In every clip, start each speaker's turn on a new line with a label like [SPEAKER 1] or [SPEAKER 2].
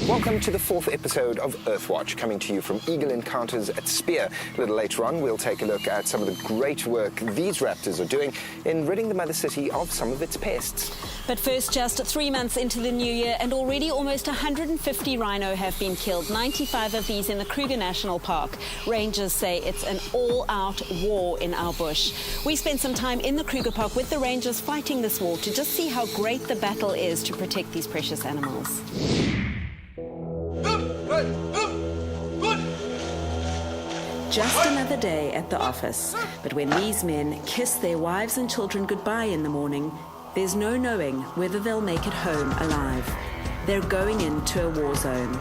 [SPEAKER 1] Welcome to the 4th episode of Earthwatch, coming to you from Eagle Encounters at Spear. A little later on, we'll take a look at some of the great work these raptors are doing in ridding the mother city of some of its pests.
[SPEAKER 2] But first, just 3 months into the new year, and already almost 150 rhino have been killed, 95 of these in the Kruger National Park. Rangers say it's an all-out war in our bush. We spent some time in the Kruger Park with the rangers fighting this war to just see how great the battle is to protect these precious animals. Just another day at the office, but when these men kiss their wives and children goodbye in the morning, there's no knowing whether they'll make it home alive. They're going into a war zone.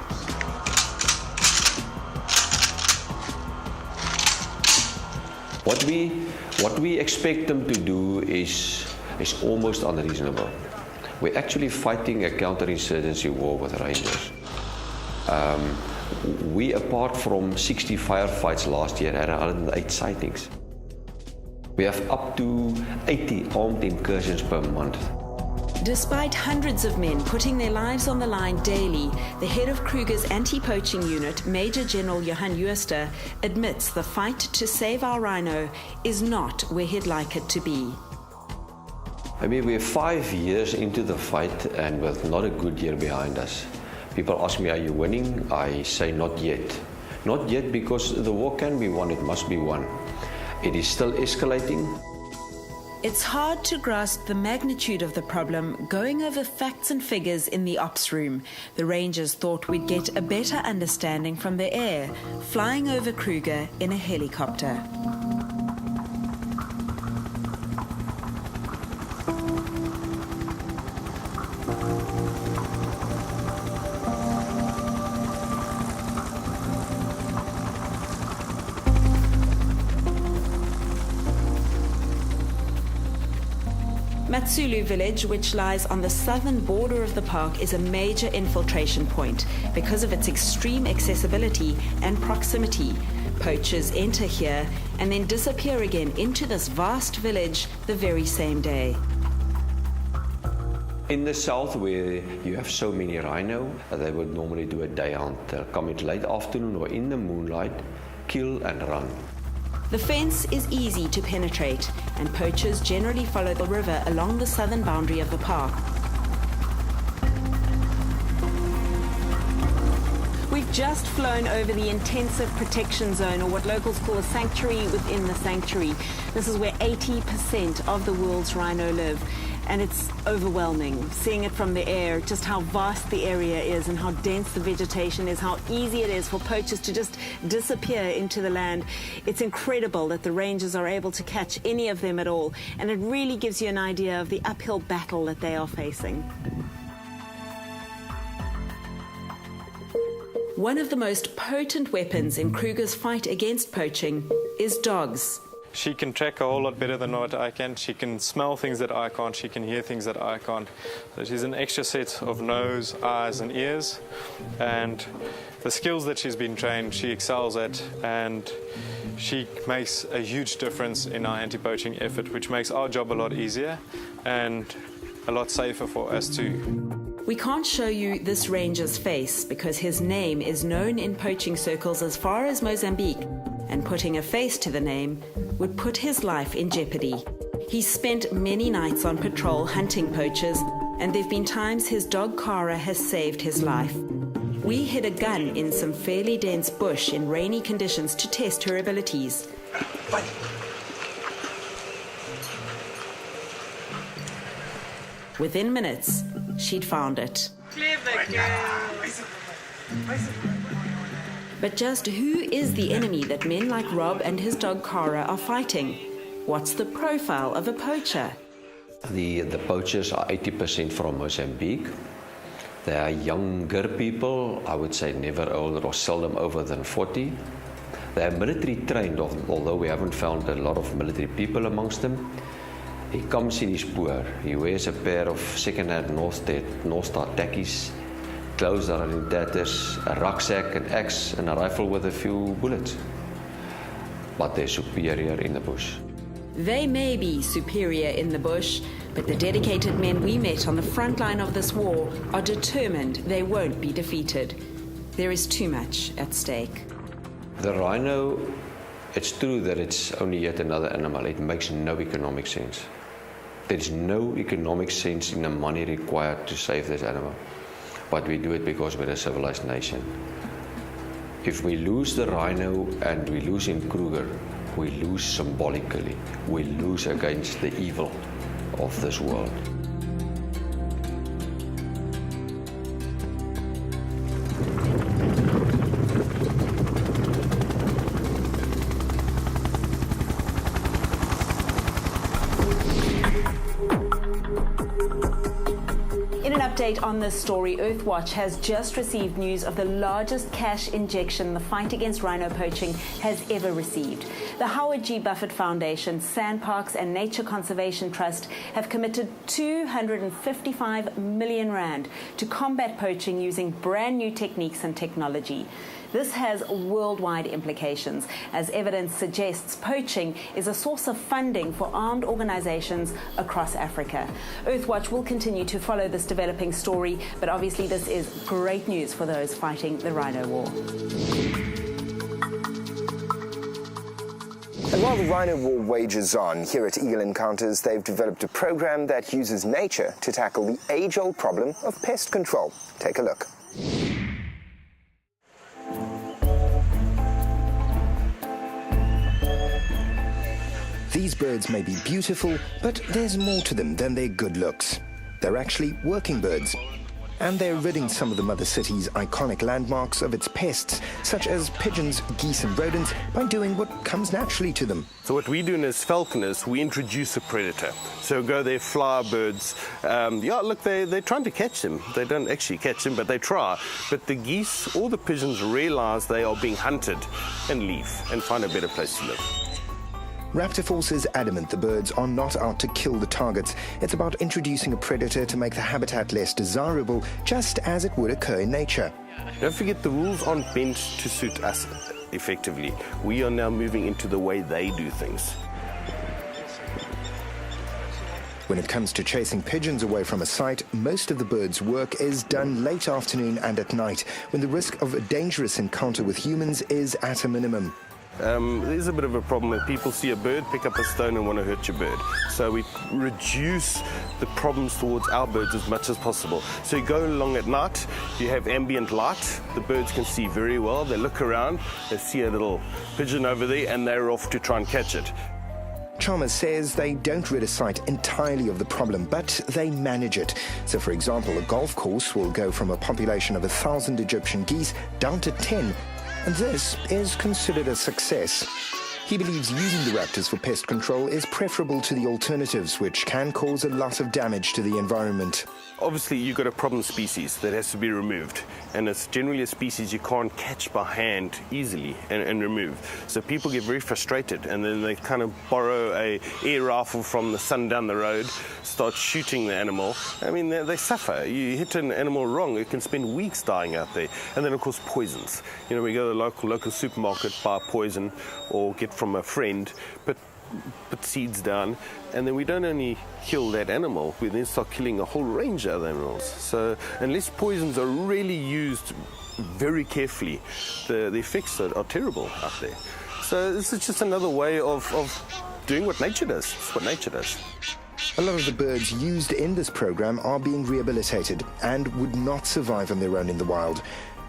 [SPEAKER 3] What we expect them to do is almost unreasonable. We're actually fighting a counterinsurgency war with Rhinos. We, apart from 60 firefights last year, had 108 sightings. We have up to 80 armed incursions per month.
[SPEAKER 2] Despite hundreds of men putting their lives on the line daily, the head of Kruger's anti-poaching unit, Major General Johan Jooster, admits the fight to save our rhino is not where he'd like it to be.
[SPEAKER 3] I mean, we're 5 years into the fight and with not a good year behind us. People ask me, are you winning? I say not yet. Not yet, because the war can be won, it must be won. It is still escalating.
[SPEAKER 2] It's hard to grasp the magnitude of the problem going over facts and figures in the ops room. The Rangers thought we'd get a better understanding from the air, flying over Kruger in a helicopter. Matsulu village, which lies on the southern border of the park, is a major infiltration point because of its extreme accessibility and proximity. Poachers enter here and then disappear again into this vast village the very same day.
[SPEAKER 3] In the south, where you have so many rhino, they would normally do a day hunt. They'll come in late afternoon or in the moonlight, kill and run.
[SPEAKER 2] The fence is easy to penetrate, and poachers generally follow the river along the southern boundary of the park. We've just flown over the intensive protection zone, or what locals call a sanctuary within the sanctuary. This is where 80% of the world's rhino live. And it's overwhelming, seeing it from the air, just how vast the area is and how dense the vegetation is, how easy it is for poachers to just disappear into the land. It's incredible that the rangers are able to catch any of them at all, and it really gives you an idea of the uphill battle that they are facing. One of the most potent weapons in Kruger's fight against poaching is dogs.
[SPEAKER 4] She can track a whole lot better than what I can. She can smell things that I can't. She can hear things that I can't. So she's an extra set of nose, eyes and ears. And the skills that she's been trained, she excels at. And she makes a huge difference in our anti-poaching effort, which makes our job a lot easier and a lot safer for us too.
[SPEAKER 2] We can't show you this ranger's face because his name is known in poaching circles as far as Mozambique, and putting a face to the name would put his life in jeopardy. He's spent many nights on patrol hunting poachers, and there have been times his dog Kara has saved his life. We hid a gun in some fairly dense bush in rainy conditions to test her abilities. Within minutes, she'd found it. But just who is the enemy that men like Rob and his dog Kara are fighting? What's the profile of a poacher?
[SPEAKER 3] The poachers are 80% from Mozambique. They are younger people, I would say never older or seldom over than 40. They are military trained, although we haven't found a lot of military people amongst them. He comes in his poor. He wears a pair of second-hand North Star tackies, clothes that are in tatters, a rucksack, an axe, and a rifle with a few bullets. But they're superior in the bush.
[SPEAKER 2] They may be superior in the bush, but the dedicated men we met on the front line of this war are determined they won't be defeated. There is too much at stake.
[SPEAKER 3] The rhino, it's true that it's only yet another animal. It makes no economic sense. There's no economic sense in the money required to save this animal. But we do it because we're a civilized nation. If we lose the rhino and we lose in Kruger, we lose symbolically. We lose against the evil of this world.
[SPEAKER 2] Update on this story, Earthwatch has just received news of the largest cash injection the fight against rhino poaching has ever received. The Howard G. Buffett Foundation, Sand Parks and Nature Conservation Trust have committed 255 million rand to combat poaching using brand new techniques and technology. This has worldwide implications, as evidence suggests poaching is a source of funding for armed organizations across Africa. Earthwatch will continue to follow this developing story, but obviously this is great news for those fighting the rhino war.
[SPEAKER 1] And while the rhino war wages on, here at Eagle Encounters, they've developed a program that uses nature to tackle the age-old problem of pest control. Take a look. These birds may be beautiful, but there's more to them than their good looks. They're actually working birds. And they're ridding some of the mother city's iconic landmarks of its pests, such as pigeons, geese and rodents, by doing what comes naturally to them.
[SPEAKER 5] So what we're doing as falconers, we introduce a predator. So go there, flower birds. Look, they're trying to catch them. They don't actually catch them, but they try. But the geese or the pigeons realize they are being hunted and leave and find a better place to live.
[SPEAKER 1] Raptor Force is adamant the birds are not out to kill the targets. It's about introducing a predator to make the habitat less desirable, just as it would occur in nature.
[SPEAKER 5] Don't forget, the rules aren't bent to suit us effectively. We are now moving into the way they do things.
[SPEAKER 1] When it comes to chasing pigeons away from a site, most of the birds' work is done late afternoon and at night, when the risk of a dangerous encounter with humans is at a minimum.
[SPEAKER 5] There's a bit of a problem when people see a bird, pick up a stone and want to hurt your bird. So we reduce the problems towards our birds as much as possible. So you go along at night, you have ambient light, the birds can see very well, they look around, they see a little pigeon over there and they're off to try and catch it.
[SPEAKER 1] Chalmers says they don't rid a site entirely of the problem, but they manage it. So, for example, a golf course will go from a population of 1,000 Egyptian geese down to 10, and this is considered a success. He believes using the raptors for pest control is preferable to the alternatives, which can cause a lot of damage to the environment.
[SPEAKER 5] Obviously, you've got a problem species that has to be removed, and it's generally a species you can't catch by hand easily and remove. So people get very frustrated, and then they kind of borrow a air rifle from the son down the road, start shooting the animal. I mean, they suffer. You hit an animal wrong, it can spend weeks dying out there. And then, of course, poisons. You know, we go to the local supermarket, buy poison, or get from a friend, put seeds down, and then we don't only kill that animal, we then start killing a whole range of other animals. So unless poisons are really used very carefully, the effects are terrible out there. So this is just another way of doing what nature does. It's what nature does.
[SPEAKER 1] A lot of the birds used in this program are being rehabilitated and would not survive on their own in the wild.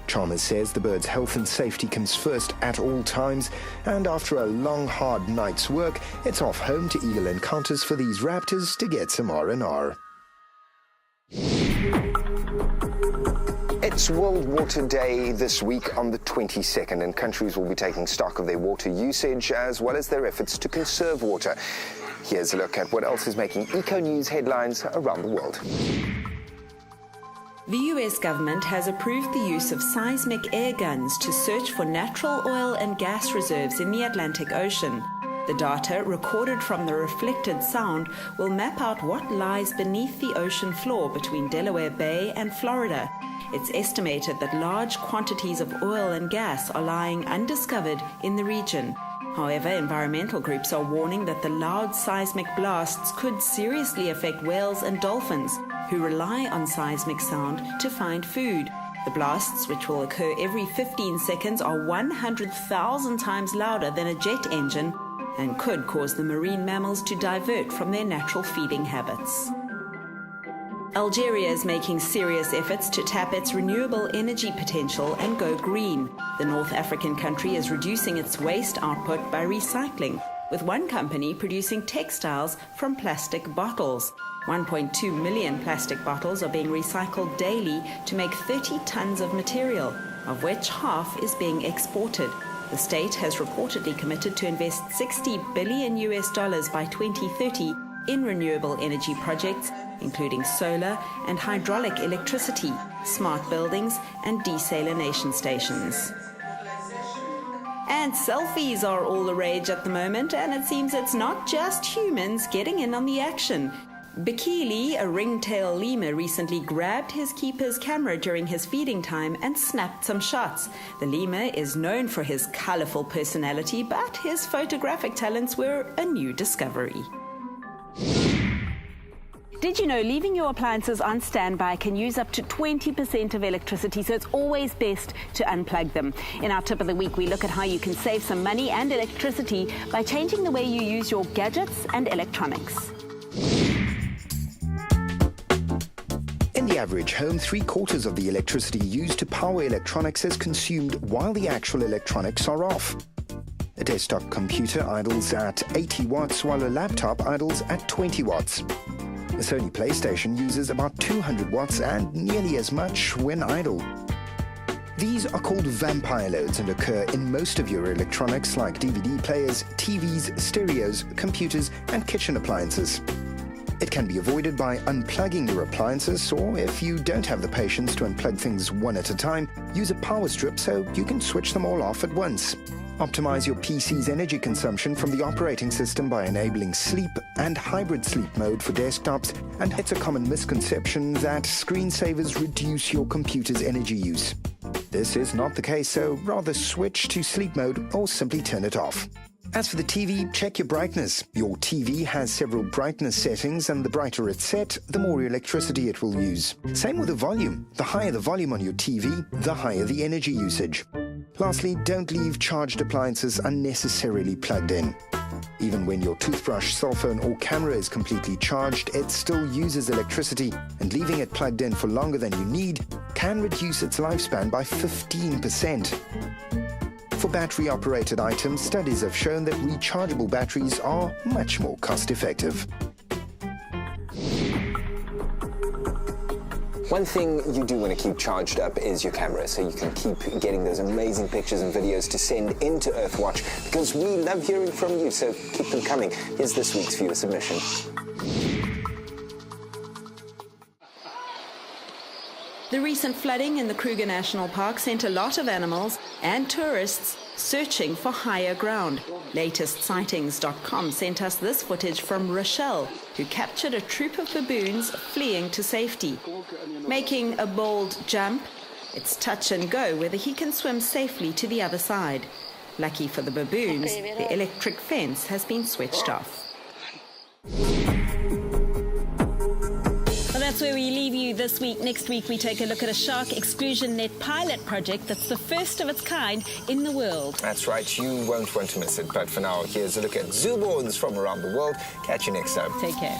[SPEAKER 1] Chalmers says the bird's health and safety comes first at all times, and after a long, hard night's work, it's off home to Eagle Encounters for these raptors to get some R&R. It's World Water Day this week on the 22nd, and countries will be taking stock of their water usage as well as their efforts to conserve water. Here's a look at what else is making eco-news headlines around the world.
[SPEAKER 2] The US government has approved the use of seismic air guns to search for natural oil and gas reserves in the Atlantic Ocean. The data, recorded from the reflected sound, will map out what lies beneath the ocean floor between Delaware Bay and Florida. It's estimated that large quantities of oil and gas are lying undiscovered in the region. However, environmental groups are warning that the loud seismic blasts could seriously affect whales and dolphins, who rely on seismic sound to find food. The blasts, which will occur every 15 seconds, are 100,000 times louder than a jet engine and could cause the marine mammals to divert from their natural feeding habits. Algeria is making serious efforts to tap its renewable energy potential and go green. The North African country is reducing its waste output by recycling, with one company producing textiles from plastic bottles. 1.2 million plastic bottles are being recycled daily to make 30 tons of material, of which half is being exported. The state has reportedly committed to invest $60 billion by 2030 in renewable energy projects, including solar and hydraulic electricity, smart buildings, and desalination stations. And selfies are all the rage at the moment, and it seems it's not just humans getting in on the action. Bikili, a ringtail lemur, recently grabbed his keeper's camera during his feeding time and snapped some shots. The lemur is known for his colorful personality, but his photographic talents were a new discovery.
[SPEAKER 6] Did you know leaving your appliances on standby can use up to 20% of electricity, so it's always best to unplug them. In our tip of the week, we look at how you can save some money and electricity by changing the way you use your gadgets and electronics.
[SPEAKER 1] In the average home, 3/4 of the electricity used to power electronics is consumed while the actual electronics are off. A desktop computer idles at 80 watts, while a laptop idles at 20 watts. A Sony PlayStation uses about 200 watts and nearly as much when idle. These are called vampire loads and occur in most of your electronics like DVD players, TVs, stereos, computers, and kitchen appliances. It can be avoided by unplugging your appliances, or if you don't have the patience to unplug things one at a time, use a power strip so you can switch them all off at once. Optimize your PC's energy consumption from the operating system by enabling sleep and hybrid sleep mode for desktops, and it's a common misconception that screensavers reduce your computer's energy use. This is not the case, so rather switch to sleep mode or simply turn it off. As for the TV, check your brightness. Your TV has several brightness settings, and the brighter it's set, the more electricity it will use. Same with the volume. The higher the volume on your TV, the higher the energy usage. Lastly, don't leave charged appliances unnecessarily plugged in. Even when your toothbrush, cell phone, or camera is completely charged, it still uses electricity, and leaving it plugged in for longer than you need can reduce its lifespan by 15%. For battery-operated items, studies have shown that rechargeable batteries are much more cost-effective.
[SPEAKER 7] One thing you do want to keep charged up is your camera, so you can keep getting those amazing pictures and videos to send into Earthwatch, because we love hearing from you, so keep them coming. Here's this week's viewer submission.
[SPEAKER 2] The recent flooding in the Kruger National Park sent a lot of animals and tourists searching for higher ground. LatestSightings.com sent us this footage from Rochelle, who captured a troop of baboons fleeing to safety. Making a bold jump, it's touch and go whether he can swim safely to the other side. Lucky for the baboons, the electric fence has been switched off.
[SPEAKER 6] Well, that's where we leave you this week. Next week, we take a look at a shark exclusion net pilot project that's the first of its kind in the world.
[SPEAKER 1] That's right, you won't want to miss it. But for now, here's a look at zooborns from around the world. Catch you next time.
[SPEAKER 6] Take care.